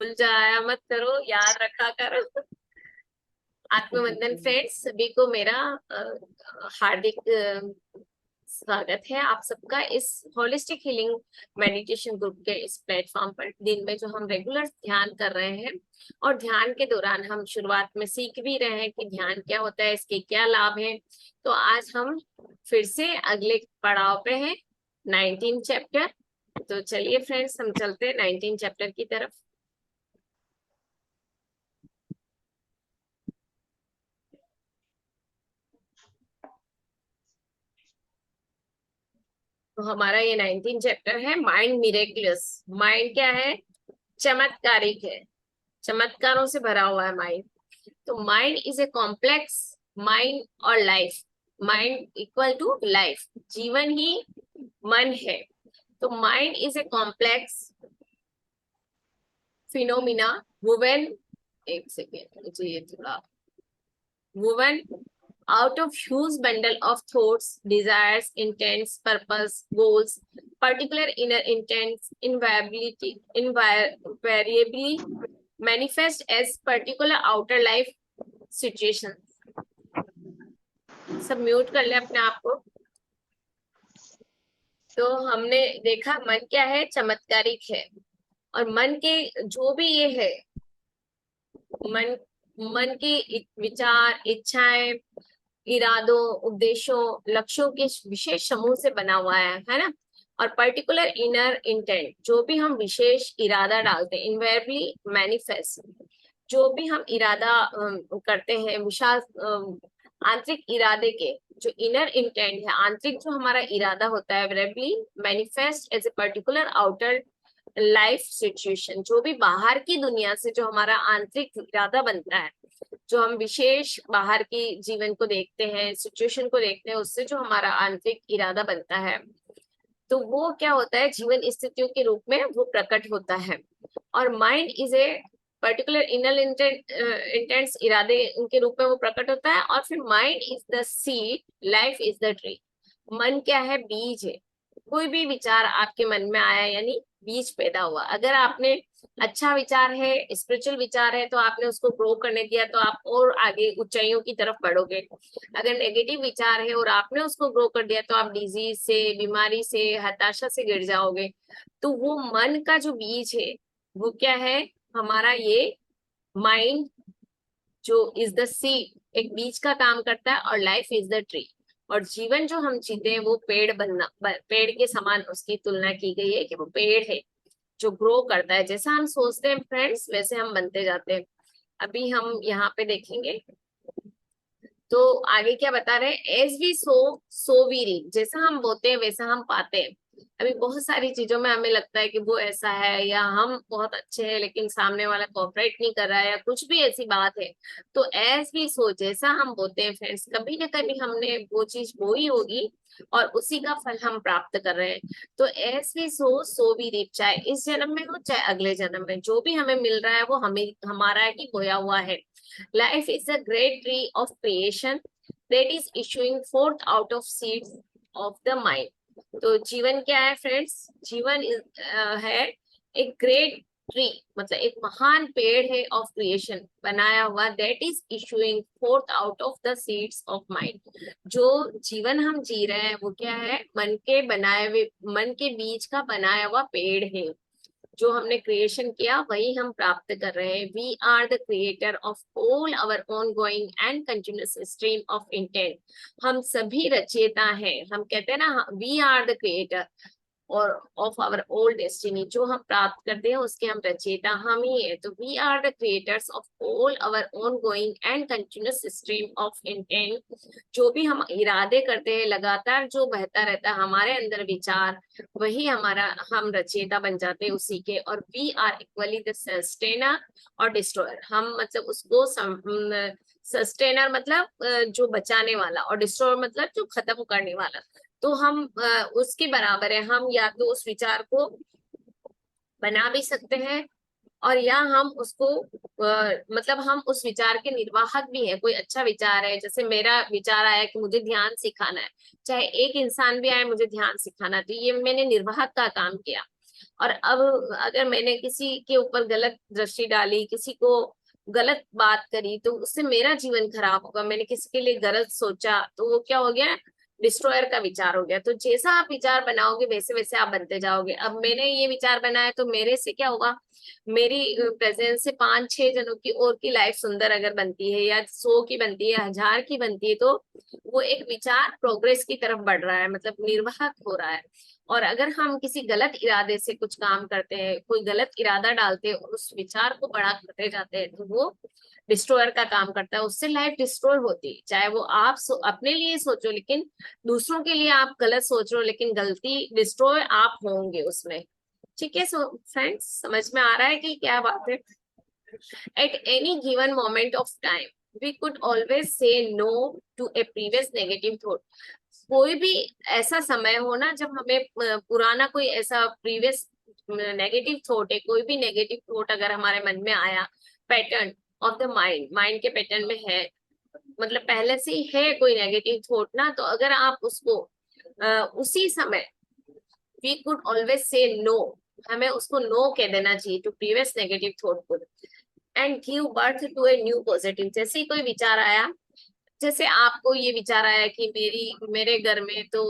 भूल जाया मत करो, याद रखा करो। आत्मवंदन फ्रेंड्स, सभी को मेरा हार्दिक स्वागत है आप सबका इस होलिस्टिक हीलिंग मेडिटेशन ग्रुप के इस प्लेटफॉर्म पर। दिन में जो हम रेगुलर ध्यान कर रहे हैं, और ध्यान के दौरान हम शुरुआत में सीख भी रहे हैं कि ध्यान क्या होता है, इसके क्या लाभ हैं। तो आज हम फिर से अगले पड़ाव पे हैं, 19 चैप्टर। तो चलिए फ्रेंड्स, हम चलते हैं 19 चैप्टर की तरफ। तो हमारा ये 19 चैप्टर है माइंड मिरेक्युलस। माइंड क्या है? चमत्कारिक है, चमत्कारों से भरा हुआ है माइंड। तो mind is a complex mind और life. Mind equal to life, जीवन ही मन है। तो mind is a complex phenomena woven, एक सेकेंड मुझे ये थोड़ा, woven out of huge bundle of thoughts, desires, intents, purpose, goals, particular inner intents, invariably manifest as particular outer life situations. सब म्यूट कर ले अपने आप को। तो हमने देखा मन क्या है, चमत्कारिक है। और मन के जो भी ये है, मन मन के विचार, इच्छाएं, इरादों, उद्देश्यों, लक्ष्यों के विशेष समूह से बना हुआ है ना। और पर्टिकुलर इनर इंटेंट, जो भी हम विशेष इरादा डालते हैं, इनवेरिएबली मैनिफेस्ट, जो भी हम इरादा करते हैं, विशाल आंतरिक इरादे के जो इनर इंटेंट है, आंतरिक जो हमारा इरादा होता है, variably manifest as a particular outer life situation. जो भी बाहर की दुनिया से जो हमारा आंतरिक इरादा बनता है, जो हम विशेष बाहर की जीवन को देखते हैं, सिचुएशन को देखते हैं, उससे जो हमारा आंतरिक इरादा बनता है, तो वो क्या होता है, जीवन स्थितियों के रूप में वो प्रकट होता है। और mind is a particular inner intends, इरादे उनके रूप में वो प्रकट होता है। और फिर mind is the seed, life is the tree. मन क्या है? बीज है। कोई भी विचार आपके मन में आया यानी बीज पैदा हुआ। अगर आपने अच्छा विचार है, स्पिरिचुअल विचार है, तो आपने उसको ग्रो करने दिया, तो आप और आगे ऊंचाइयों की तरफ बढ़ोगे। अगर नेगेटिव विचार है और आपने उसको ग्रो कर दिया, तो आप डिजीज से, बीमारी से, हताशा से गिर जाओगे। तो वो मन का जो बीज है, वो क्या है? हमारा ये माइंड जो इज द सीड, एक बीज का काम करता है। और लाइफ इज द ट्री, और जीवन जो हम जीते हैं वो पेड़ के समान उसकी तुलना की गई है कि वो पेड़ है जो ग्रो करता है। जैसा हम सोचते हैं फ्रेंड्स, वैसे हम बनते जाते हैं। अभी हम यहाँ पे देखेंगे तो आगे क्या बता रहे हैं, as we sow we reap. जैसा हम बोते हैं वैसा हम पाते हैं। अभी बहुत सारी चीजों में हमें लगता है कि वो ऐसा है, या हम बहुत अच्छे हैं लेकिन सामने वाला कोऑपरेट नहीं कर रहा है, या कुछ भी ऐसी बात है। तो एज वी सो, जैसा हम बोते हैं फ्रेंड्स, कभी ना कभी हमने वो चीज बोई होगी और उसी का फल हम प्राप्त कर रहे हैं। तो as we sow we reap, चाहे इस जन्म में हो चाहे अगले जन्म में, जो भी हमें मिल रहा है वो हमें हमारा ही बोया हुआ है। Life is a great tree of creation that is issuing forth out of seeds of the mind. तो जीवन क्या है फ्रेंड्स? जीवन है एक ग्रेट ट्री, मतलब एक महान पेड़ है ऑफ क्रिएशन बनाया हुआ, that is issuing fourth out of the seeds of mind. जो जीवन हम जी रहे हैं वो क्या है? मन के बनाए हुए, मन के बीज का बनाया हुआ पेड़ है। जो हमने क्रिएशन किया वही हम प्राप्त कर रहे हैं। We are the creator of all our own going and continuous stream of intent. हम सभी रचयिता हैं। हम कहते हैं ना, वी आर द क्रिएटर और ऑफ आवर ओल्ड डेस्टिनी। जो हम प्राप्त करते हैं उसके हम रचयिता हम ही है। तो we are the creators of all our own going and continuous stream of intent. जो भी हम इरादे करते हैं, लगातार जो बहता रहता है हमारे अंदर विचार, वही हमारा, हम रचयिता बन जाते हैं उसी के। और we are equally the sustainer और डिस्ट्रॉयर। हम मतलब उसको सस्टेनर मतलब जो बचाने वाला, और डिस्ट्रॉयर मतलब जो खत्म करने वाला। तो हम उसके बराबर है। हम या तो उस विचार को बना भी सकते हैं, और या हम उसको मतलब हम उस विचार के निर्वाहक भी है। कोई अच्छा विचार है, जैसे मेरा विचार आया कि मुझे ध्यान सिखाना है, चाहे एक इंसान भी आए मुझे ध्यान सिखाना, तो ये मैंने निर्वाहक का काम किया। और अब अगर मैंने किसी के ऊपर गलत दृष्टि डाली, किसी को गलत बात करी, तो उससे मेरा जीवन खराब होगा। मैंने किसी के लिए गलत सोचा तो वो क्या हो गया, डिस्ट्रॉयर का विचार हो गया। तो जैसा आप विचार बनाओगे वैसे वैसे आप बनते जाओगे। अब मैंने ये विचार बनाया तो मेरे से क्या होगा, मेरी प्रेजेंस से 5-6 जनों की और की लाइफ सुंदर अगर बनती है, या 100 की बनती है, 1000 की बनती है, तो वो एक विचार प्रोग्रेस की तरफ बढ़ रहा है, मतलब निर्वाहक हो रहा है। और अगर हम किसी गलत इरादे से कुछ काम करते हैं, कोई गलत इरादा डालते हैं और उस विचार को बड़ा करते जाते हैं, तो वो डिस्ट्रॉयर का काम करता है। उससे लाइफ डिस्ट्रॉय होती है। चाहे वो आप अपने लिए सोचो, लेकिन दूसरों के लिए आप गलत सोच रहे हो, लेकिन गलती डिस्ट्रॉय आप होंगे उसमें। ठीक है। सो फ्रेंड्स, समझ में आ रहा है कि क्या बात है। At any given moment of time we could always say no to a previous negative thought. कोई भी ऐसा समय हो ना जब हमें पुराना कोई ऐसा प्रीवियस नेगेटिव थॉट है, कोई भी नेगेटिव थॉट अगर हमारे मन में आया, pattern of the mind, mind के पैटर्न में है, मतलब पहले से ही है कोई नेगेटिव थॉट ना, तो अगर आप उसको उसी समय, we could always say no, हमें उसको नो कह देना चाहिए टू प्रीवियस नेगेटिव थॉट को, and give birth to a new positive. जैसे ही कोई विचार आया, जैसे आपको ये विचार आया कि मेरे घर में तो,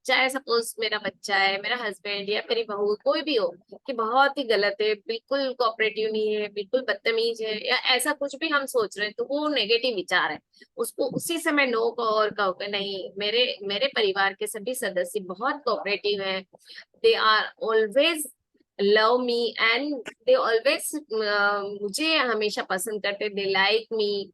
चाहे सपोज मेरा बच्चा है, मेरा हस्बैंड या मेरी बहू, कोई भी हो, कि बहुत ही गलत है, बिल्कुल कोऑपरेटिव नहीं है, बिल्कुल बदतमीज है, या ऐसा कुछ भी हम सोच रहे हैं, तो वो नेगेटिव विचार है। उसको उसी समय नो को और कहो कि नहीं, मेरे मेरे परिवार के सभी सदस्य बहुत कोऑपरेटिव हैं, they are always love me, and they always मुझे हमेशा पसंद करते, दे लाइक मी,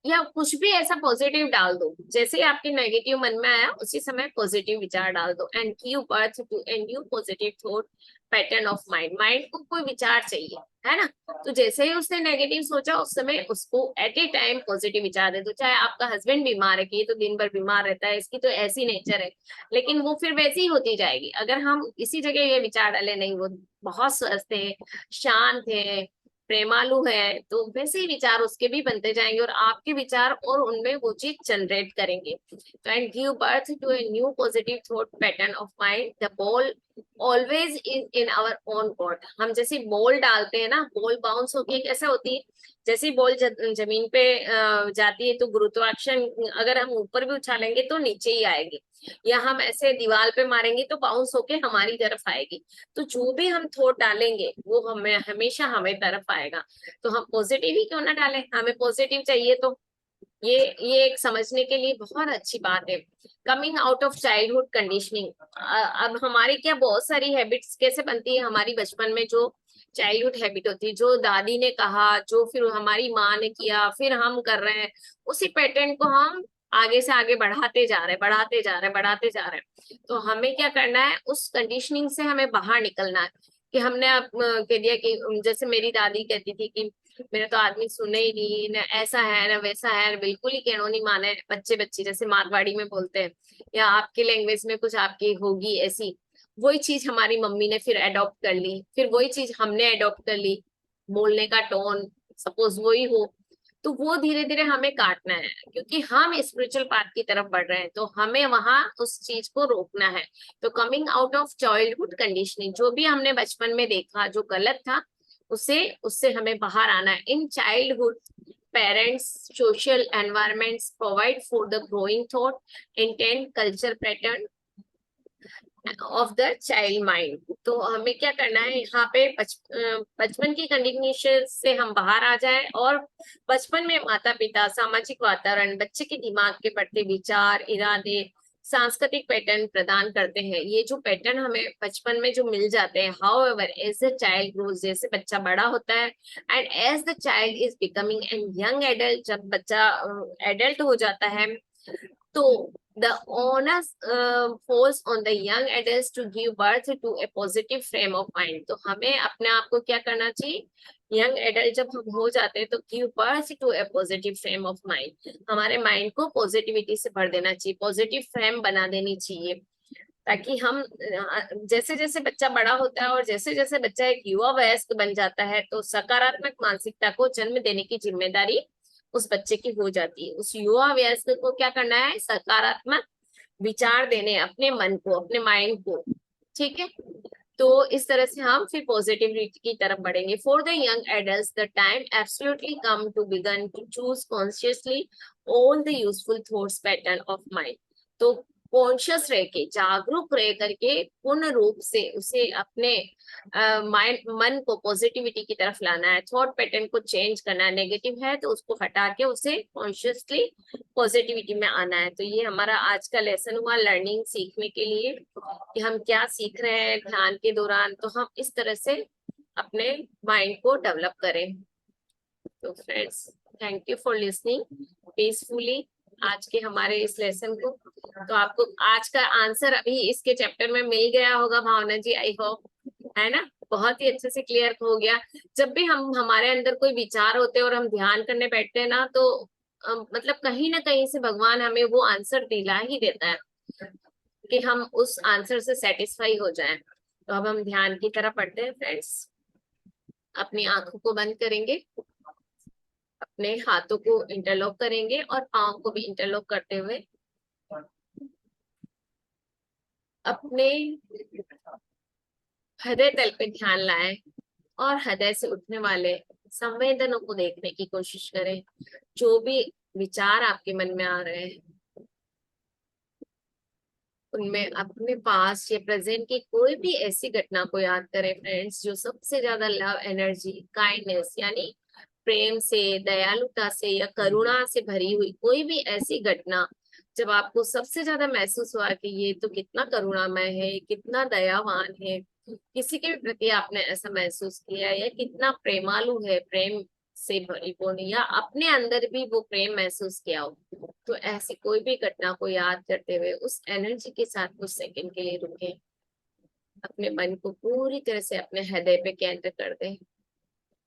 या कुछ भी ऐसा पॉजिटिव डाल दो। जैसे ही आपके नेगेटिव मन में आया उसी समय पॉजिटिव विचार डाल दो, and give birth to a new positive thought pattern of mind. Mind को कोई विचार चाहिए, है ना, तो जैसे ही उसने नेगेटिव सोचा उस समय उसको एट ए टाइम पॉजिटिव विचार दे दो। चाहे आपका हस्बैंड बीमार है, कि ये तो दिन भर बीमार रहता है, इसकी तो ऐसी नेचर है, लेकिन वो फिर वैसी ही होती जाएगी। अगर हम इसी जगह ये विचार डाले, नहीं वो बहुत स्वस्थ है, शांत है, प्रेमालु है, तो वैसे ही विचार उसके भी बनते जाएंगे, और आपके विचार और उनमें वो चीज जनरेट करेंगे। तो and give birth to a new positive thought pattern of mind. The ball always is in our own court. हम जैसे बॉल डालते हैं ना, बॉल बाउंस होके कैसे होती है, जैसे बॉल जमीन पे जाती है तो गुरुत्वाकर्षण, अगर हम ऊपर भी उछालेंगे तो नीचे ही आएगी, या हम ऐसे दीवार पे मारेंगे तो बाउंस होके हमारी तरफ आएगी। तो जो भी हम थॉट डालेंगे वो हमें हमेशा हमें तरफ आएगा। तो हम पॉजिटिव ही क्यों ना डालें, हमें पॉजिटिव चाहिए तो। ये एक समझने के लिए बहुत अच्छी बात है। Coming out of childhood conditioning. अब हमारी क्या बहुत सारी हैबिट्स कैसे बनती है हमारी बचपन में, जो चाइल्डहुड हैबिट होती है, जो दादी ने कहा, जो फिर हमारी माँ ने किया, फिर हम कर रहे हैं, उसी पैटर्न को हम आगे से आगे बढ़ाते जा रहे हैं, बढ़ाते जा रहे हैं, बढ़ाते जा रहे हैं। तो हमें क्या करना है, उस कंडीशनिंग से हमें बाहर निकलना है। कि हमने अब कह दिया कि जैसे मेरी दादी कहती थी कि मेरा तो आदमी सुने ही नहीं, न ऐसा है न वैसा है, बिल्कुल ही कहनो नहीं माने, बच्चे बच्ची जैसे मारवाड़ी में बोलते हैं, या आपकी लैंग्वेज में कुछ आपकी होगी ऐसी, वही चीज हमारी मम्मी ने फिर अडॉप्ट कर ली, फिर वही चीज हमने अडॉप्ट कर ली, बोलने का टोन सपोज वही हो। तो वो धीरे धीरे हमें काटना है, क्योंकि हम स्पिरिचुअल पाथ की तरफ बढ़ रहे हैं, तो हमें वहां उस चीज को रोकना है। तो coming out of childhood conditioning, जो भी हमने बचपन में देखा जो गलत था, उसे उससे हमें बाहर आना है। In childhood parents social environments provide for the growing thought intent culture pattern of the child mind. तो हमें क्या करना है यहाँ पे, बचपन की कंडीशन से हम बाहर आ जाए, और बचपन में माता पिता सामाजिक वातावरण बच्चे के दिमाग के बढ़ते विचार इरादे सांस्कृतिक पैटर्न प्रदान करते हैं। ये जो पैटर्न हमें बचपन में जो मिल जाते हैं, however as the child grows, जैसे बच्चा बड़ा होता है, and as the child is becoming an young adult, जब बच्चा एडल्ट हो जाता है, तो the onus falls on the young adults to give birth to a positive frame of mind। तो हमें अपने आप को क्या करना चाहिए, यंग एडल्ट जब हम हो जाते हैं तो give birth to a positive frame of mind. हमारे माइंड को पॉजिटिविटी से भर देना चाहिए, पॉजिटिव फ्रेम बना देनी चाहिए, ताकि हम जैसे जैसे बच्चा बड़ा होता है और जैसे जैसे बच्चा एक युवा वयस्क बन जाता है, तो सकारात्मक मानसिकता को जन्म देने की जिम्मेदारी उस बच्चे की हो जाती है। उस युवा वयस्क को क्या करना है, सकारात्मक विचार देने अपने मन को, अपने माइंड को। ठीक है। तो इस तरह से हम फिर पॉजिटिविटी की तरफ बढ़ेंगे। For the young adult the time absolutely come to begin to choose consciously all the useful thoughts pattern of mind. तो कॉन्शियस रह के, जागरूक रह करके पूर्ण रूप से उसे अपने माइंड, मन को पॉजिटिविटी की तरफ लाना है। थॉट पैटर्न को चेंज करना है, नेगेटिव है तो उसको हटा के उसे कॉन्शियसली पॉजिटिविटी में आना है। तो ये हमारा आज का लेसन हुआ लर्निंग, सीखने के लिए कि हम क्या सीख रहे हैं ध्यान के दौरान, तो हम इस तरह से अपने माइंड को डेवलप करें। तो friends, thank you for listening peacefully आज के हमारे इस लेसन को। तो आपको आज का आंसर अभी इसके चैप्टर में मिल गया होगा भावना जी, आई होप, है ना? बहुत ही अच्छे से क्लियर हो गया। जब भी हम, हमारे अंदर कोई विचार होते हैं और हम ध्यान करने बैठते हैं ना, तो मतलब कहीं ना कहीं से भगवान हमें वो आंसर दिला ही देता है कि हम उस आंसर से सेटिस्फाई हो जाएं। तो अब हम ध्यान की तरफ बढ़ते हैं फ्रेंड्स। अपनी आंखों को बंद करेंगे, अपने हाथों को इंटरलॉक करेंगे और पाँव को भी इंटरलॉक करते हुए अपने हृदय तल पे ध्यान लाएं और हृदय से उठने वाले संवेदनों को देखने की कोशिश करें। जो भी विचार आपके मन में आ रहे हैं उनमें अपने पास या प्रेजेंट की कोई भी ऐसी घटना को याद करें फ्रेंड्स, जो सबसे ज्यादा लव एनर्जी, काइंडनेस यानी प्रेम से, दयालुता से या करुणा से भरी हुई कोई भी ऐसी घटना जब आपको सबसे ज्यादा महसूस हुआ कि ये तो कितना करुणामय है, कितना दयावान है, किसी के भी प्रति आपने ऐसा महसूस किया, या कितना प्रेमालु है, प्रेम से परिपूर्ण, या अपने अंदर भी वो प्रेम महसूस किया हो, तो ऐसी कोई भी घटना को याद करते हुए उस एनर्जी के साथ कुछ सेकंड के लिए रुके। अपने मन को पूरी तरह से अपने हृदय पे केंद्र कर दें।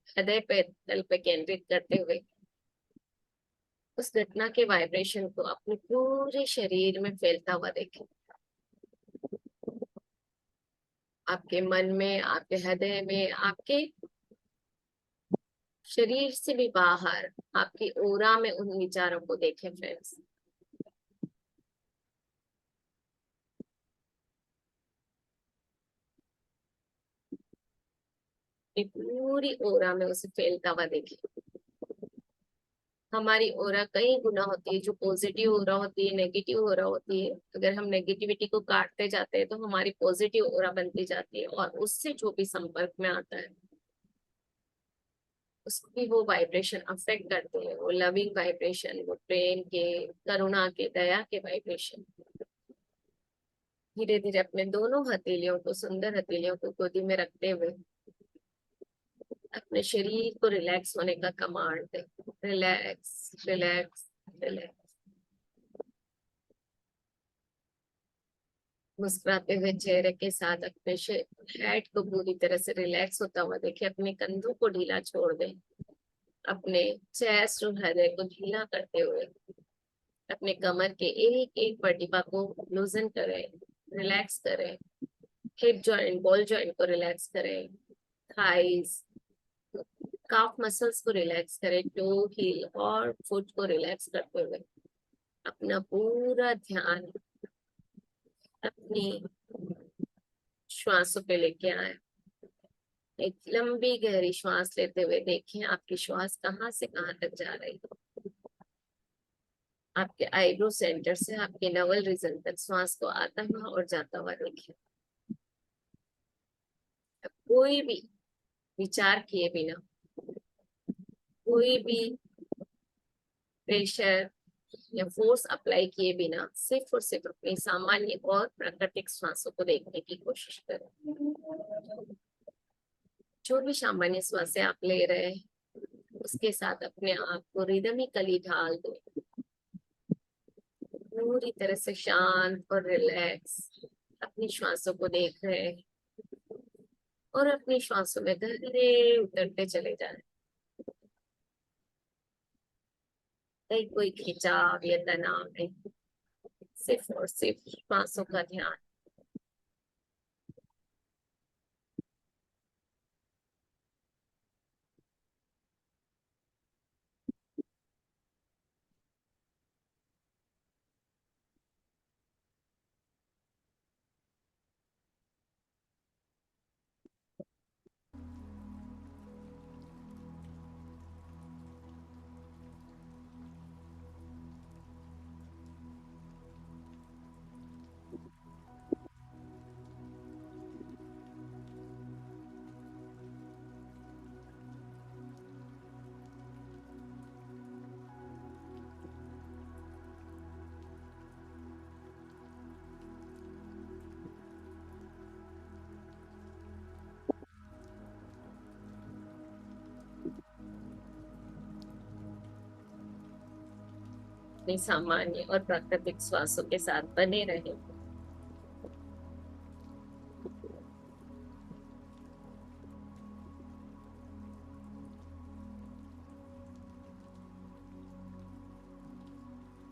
हृदय पे तल पे केंद्रित करते हुए उस घटना के वाइब्रेशन को अपने पूरे शरीर में फैलता हुआ देखें। आपके मन में, आपके हृदय में, आपके शरीर से भी बाहर, आपकी ओरा में उन विचारों को देखें फ्रेंड्स। पूरी ओरा में उसे फैलता हुआ देखें। हमारी ओरा कई गुना होती है, जो पॉजिटिव ओरा होती है, नेगेटिव ओरा होती है। अगर हम नेगेटिविटी को काटते जाते हैं तो हमारी पॉजिटिव ओरा बनती जाती है, और उससे जो भी संपर्क में आता है उसकी वो वाइब्रेशन अफेक्ट करते हैं, वो लविंग वाइब्रेशन, वो प्रेम के, करुणा के, दया के वाइब्रेशन। धीरे धीरे अपने दोनों हथेलियों को, सुंदर हथेलियों को गोदी में रखते हुए अपने शरीर को रिलैक्स होने का कमांड दे। Relax, relax, relax. मुस्कुराते हुए चेहरे के साथ अपने हेड को पूरी तरह से रिलैक्स होता हुआ देखिए। अपने कंधों को ढीला छोड़ दें। अपने चेस्ट और हृदय को ढीला करते हुए अपने कमर के एक एक वर्टिब्रा को लूजन करें, रिलैक्स करें। हिप जॉइंट, बॉल जॉइंट को रिलैक्स करें। थाइस, काफ मसल्स को रिलैक्स करें। टो, हील और फुट को रिलैक्स करते हुए अपना पूरा ध्यान अपनी श्वासों पे लेके आए। एक लंबी गहरी श्वास लेते हुए देखें आपकी श्वास कहाँ से कहाँ तक जा रही है। आपके आईब्रो सेंटर से आपके नवल रीजन तक श्वास को आता हुआ और जाता हुआ देखें। कोई भी विचार किए बिना, कोई भी प्रेशर या फोर्स अप्लाई किए बिना सिर्फ और सिर्फ अपनी सामान्य और प्राकृतिक श्वासों को देखने की कोशिश करें। जो भी सामान्य श्वासें आप ले रहे हैं उसके साथ अपने आप को रिदमिकली ढाल दो। पूरी तरह से शांत और रिलैक्स अपनी श्वासों को देख रहे हैं और अपनी श्वासों में गहरे उतरते चले जाएं। कहीं कोई खिंचाव या तनाव नहीं, सिर्फ और सिर्फ श्वासों का ध्यान। अपनी सामान्य और प्राकृतिक श्वासों के साथ बने रहें।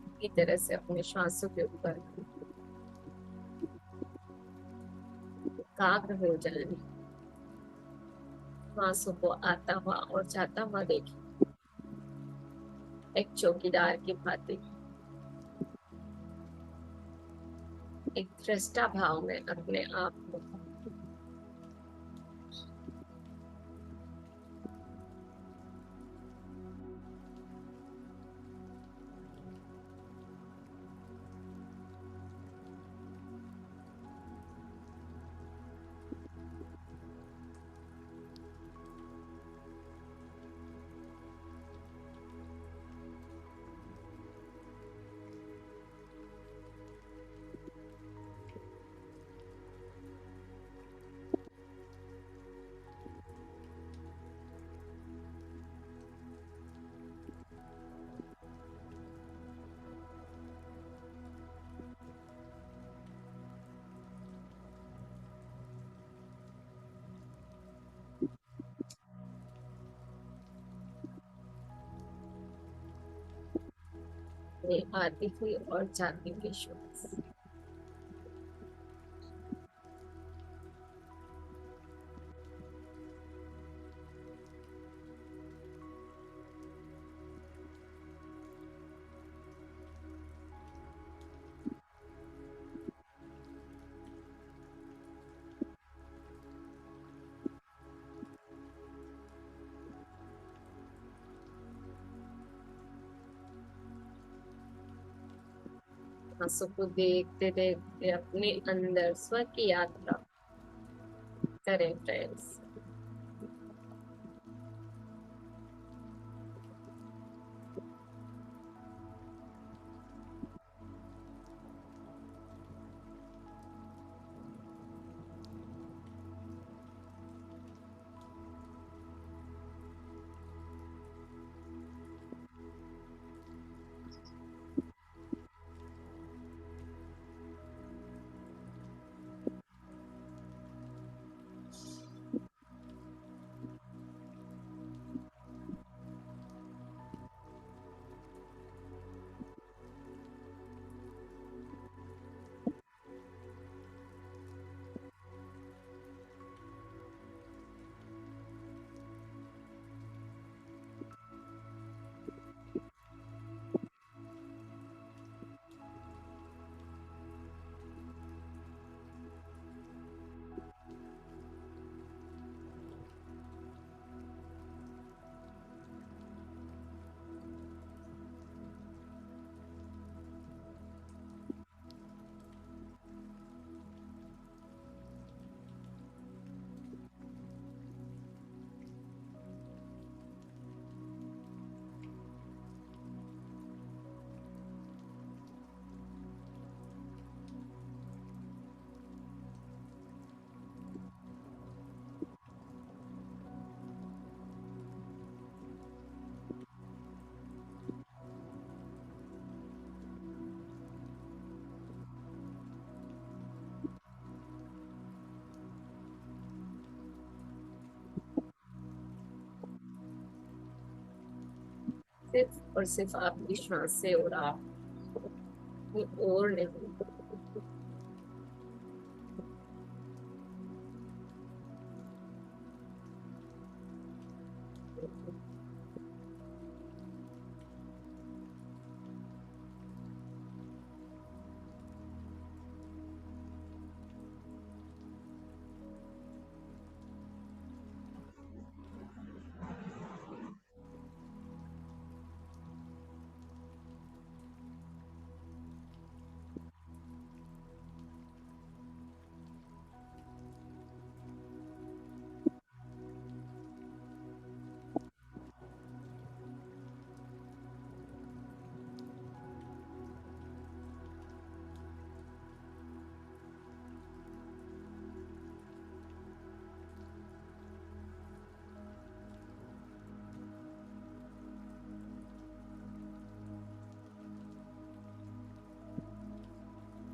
इसी तरह से अपने श्वासों के ऊपर एकाग्र हो जाए, श्वासों को आता हुआ और जाता हुआ देखें, एक चौकीदार की भांति, एक दृष्टा भाव में अपने आप को आती हुई और जाती हुई श्वास। सांसों को देखते देखते अपने अंदर स्व की यात्रा करें फ्रेंड्स। सिर्फ और सिर्फ आपकी श्वास से और आप और नहीं।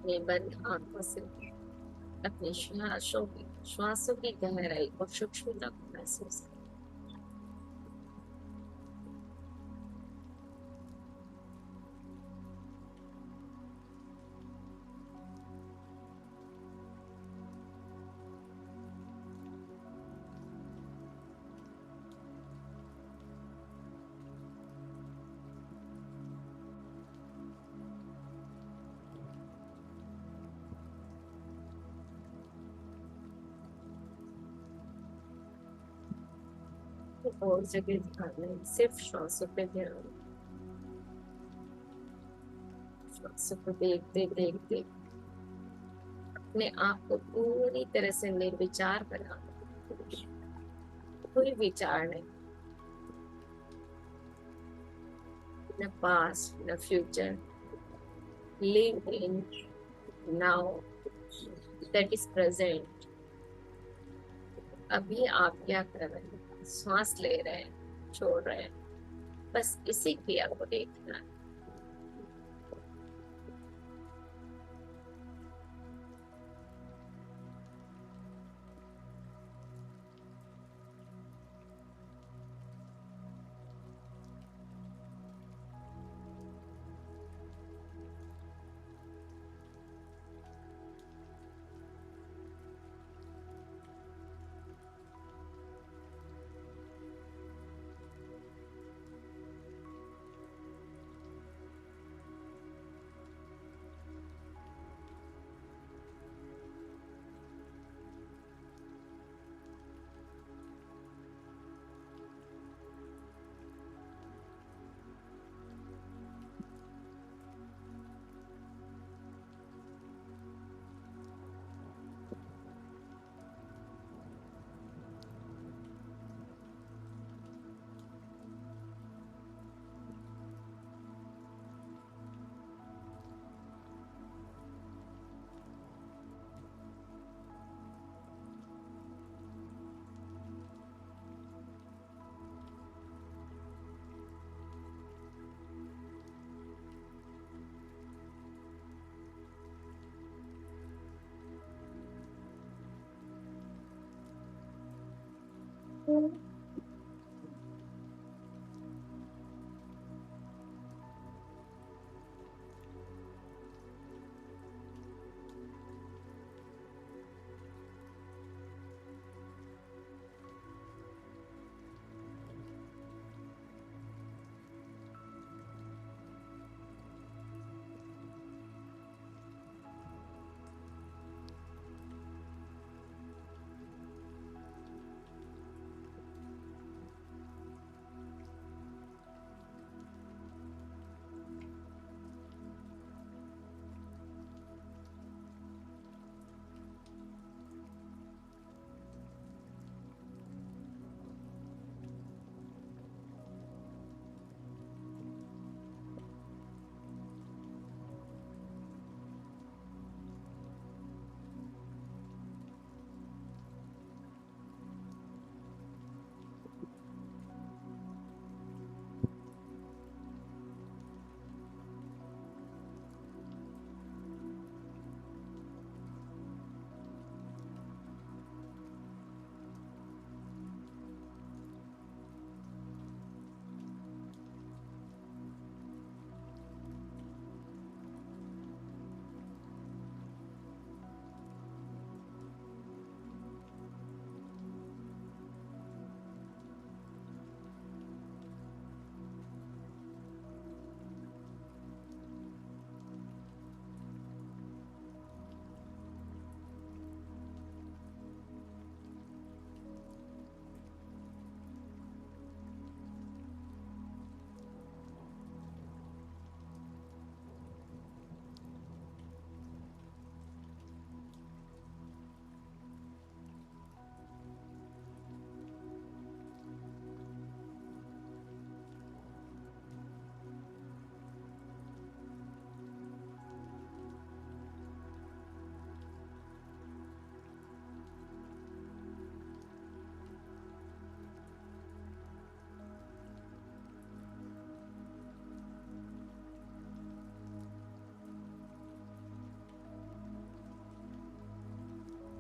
अपनी बंद आंखों से अपने श्वासों की गहराई और सूक्ष्मता को महसूस करें। और जगह ध्यान नहीं, सिर्फ श्वासों पे ध्यान। श्वासों को देखते देखते अपने आप को पूरी तरह से निर्विचार बना। कोई विचार नहीं, न पास्ट न future. Live in now, that is present. अभी आप क्या कर रहे हैं? सांस ले रहे हैं, छोड़ रहे हैं, बस इसी क्रिया को देखना है।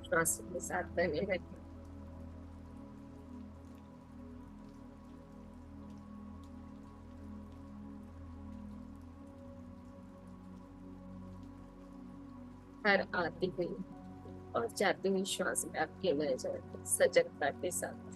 श्वासों के साथ बने रखें। हर आती हुई और जाती हुई श्वास में आपकी नजर सजगता के साथ।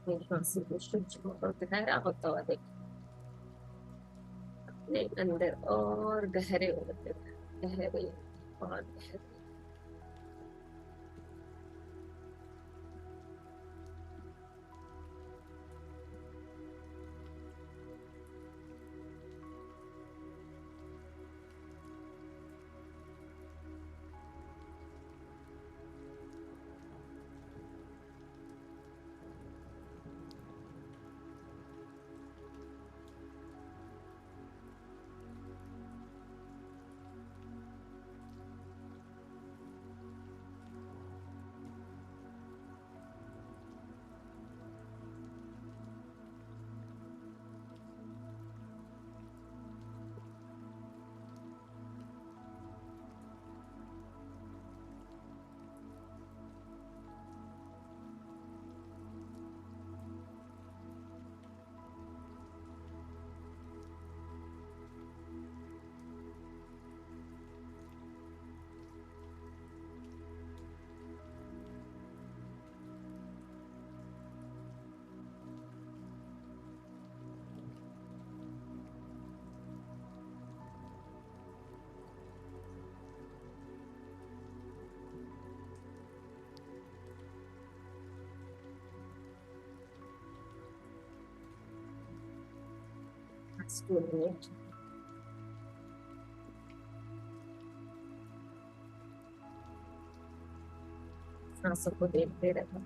अपनी श्वासों को सूक्ष्म और गहरा होता हुआ देखें। अपने अंदर और गहरे होते हैं, गहरे और गहरे। Last 2 minutes। सांसों को देखते रहो।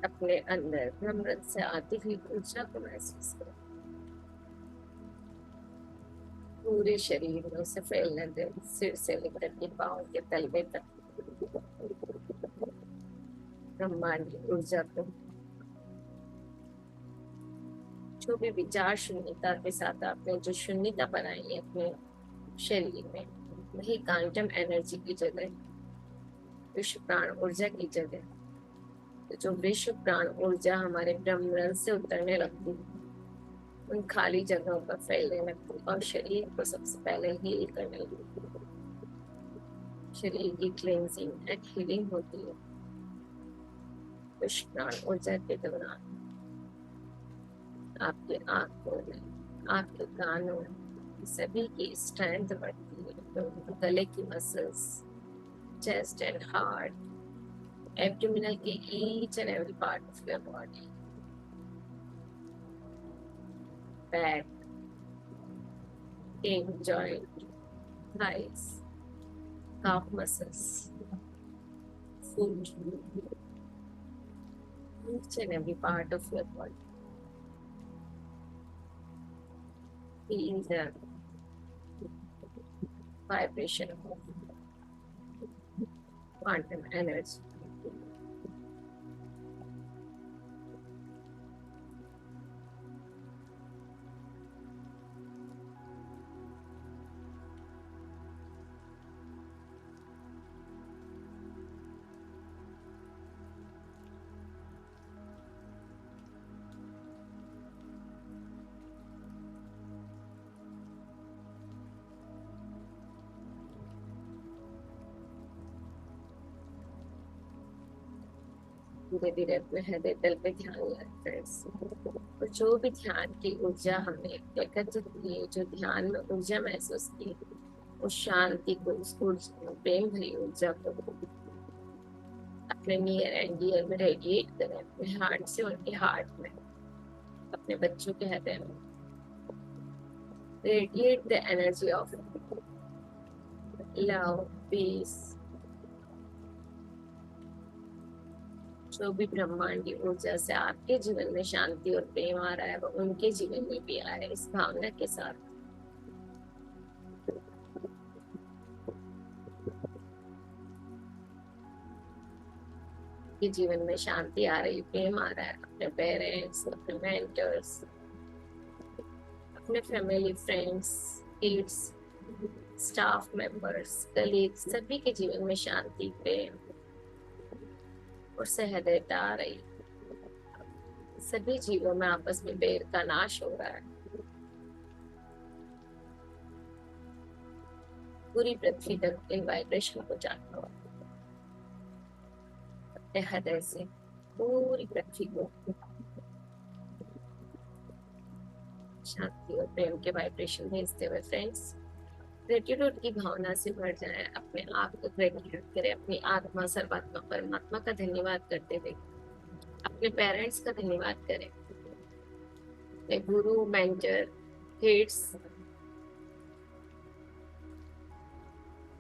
अपने अंदर ब्रह्मांड से आती हुई ऊर्जा को महसूस करो। पूरे शरीर में उसे फैलने दे, सिर से लेकर के पांव के तलवे तक ब्रह्मांड की ऊर्जा को। जो भी विचार शून्यता के साथ आपने जो शून्यता बनाई है अपने शरीर में, वही क्वांटम एनर्जी की जगह, विश्व प्राण ऊर्जा की जगह, तो जो विश्व प्राण ऊर्जा हमारे ब्रह्मांड से उतरने लगती है, उन खाली जगहों पर फैलने लगती और शरीर को सबसे पहले हील करने लगती। शरीर की क्लींजिंग एंड हीलिंग होती है विश्व प्राण ऊर्जा के दौरान। आपके आंखों में, आपके कानों में, सभी की स्ट्रेंथ बढ़ती है। गले की muscles, chest and heart, abdominal के each and every part of your body, back, hip joint, thighs, calf muscles, foot, each and every part of your body. Feel the vibration of quantum energy. धीरे धीरे अपने हृदय तल पे ध्यान लाए friends. और जो भी ध्यान की ऊर्जा हमने एकत्रित की, जो ध्यान में ऊर्जा महसूस की, उस शांति को, उस ऊर्जा, प्रेम भरी ऊर्जा को अपने नियर एंड डियर में रेडिएट करें, अपने हार्ट से उनके हार्ट में, अपने बच्चों के हृदय में radiate the energy of love, peace. जो भी ब्रह्मांडी ऊर्जा से आपके जीवन में शांति और प्रेम आ रहा है, वो उनके जीवन में भी आए, इस भावना के साथ। के जीवन में शांति आ रही, प्रेम आ रहा है, अपने पेरेंट्स, अपने मेंटर्स, अपने family, friends, kids, staff members, colleagues, सभी के जीवन में शांति, प्रेम और सहृदयता आ रही। सभी जीवों में आपस में बैर का नाश हो रहा है। पूरी पृथ्वी तक इन वाइब्रेशन को जानता हुआ अपने हृदय से पूरी पृथ्वी को शांति और प्रेम के वाइब्रेशन भेजते हुए फ्रेंड्स, ग्रेटिट्यूड की भावना से भर जाए। अपने आप को ग्रेटिट्यूड करें, अपनी आत्मा, सर्वात्मा, परमात्मा का धन्यवाद करते हुए अपने पेरेंट्स का धन्यवाद करें, अपने गुरु, मेंटर, किड्स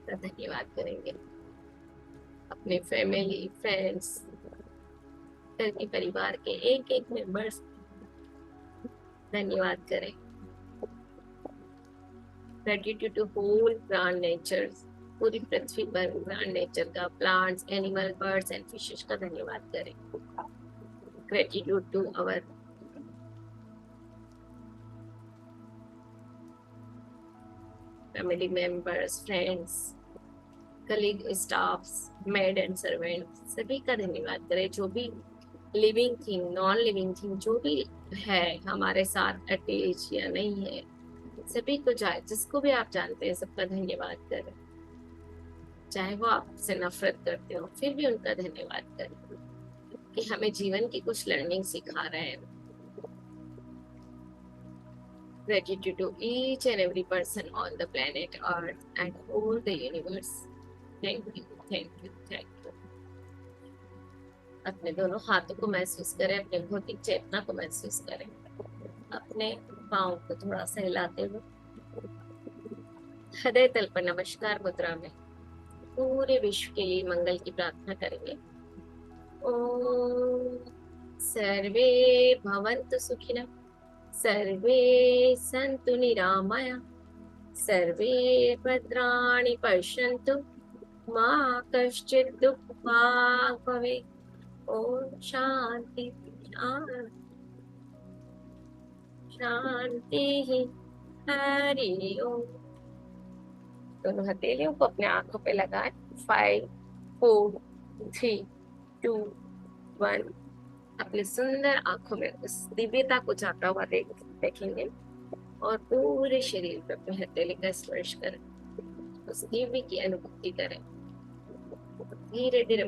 का धन्यवाद करेंगे, अपने फैमिली, फ्रेंड्स, घर के परिवार के एक एक मेंबर्स धन्यवाद करें। Gratitude to whole grand nature, पूरी पृथ्वी पर ग्रांड नेचर का, plants, animal, birds and fishes का धन्यवाद करें। Gratitude to our family members, friends, colleague, staffs, maid and servant, सभी का धन्यवाद करें। जो भी living thing, non living thing, जो भी है हमारे साथ अटैच या नहीं है, सभी को, चाहे जिसको भी आप जानते हैं, सबका धन्यवाद करें। चाहे वो आपसे नफरत करते हो, फिर भी उनका धन्यवाद करें कि हमें जीवन की कुछ लर्निंग सिखा रहे हैं। Gratitude to each and every person on the planet Earth and all the universe. Thank you, thank you, thank you. अपने दोनों हाथों को महसूस करें, अपने भौतिक चेतना को महसूस करें, अपने पाँव को थोड़ा सा हिलाते हुए हृदय तल पर नमस्कार मुद्रा में पूरे विश्व के लिए मंगल की प्रार्थना करेंगे। ओम सर्वे भवन्तु सुखिनः, सर्वे सन्तु निरामया, सर्वे भद्राणि पश्यन्तु, मा कश्चित् दुःखभाग् भवेत्। ओम शांति शांति, हरि ओम। दोनों हथेलियों को अपने आंखों पे लगाएं। 5, 4, 3, 2, 1। अपने सुंदर आंखों में उस दिव्यता को जाता हुआ देखेंगे और पूरे शरीर पे अपने हथेली का स्पर्श करें, उस दिव्य की अनुभूति करें। धीरे धीरे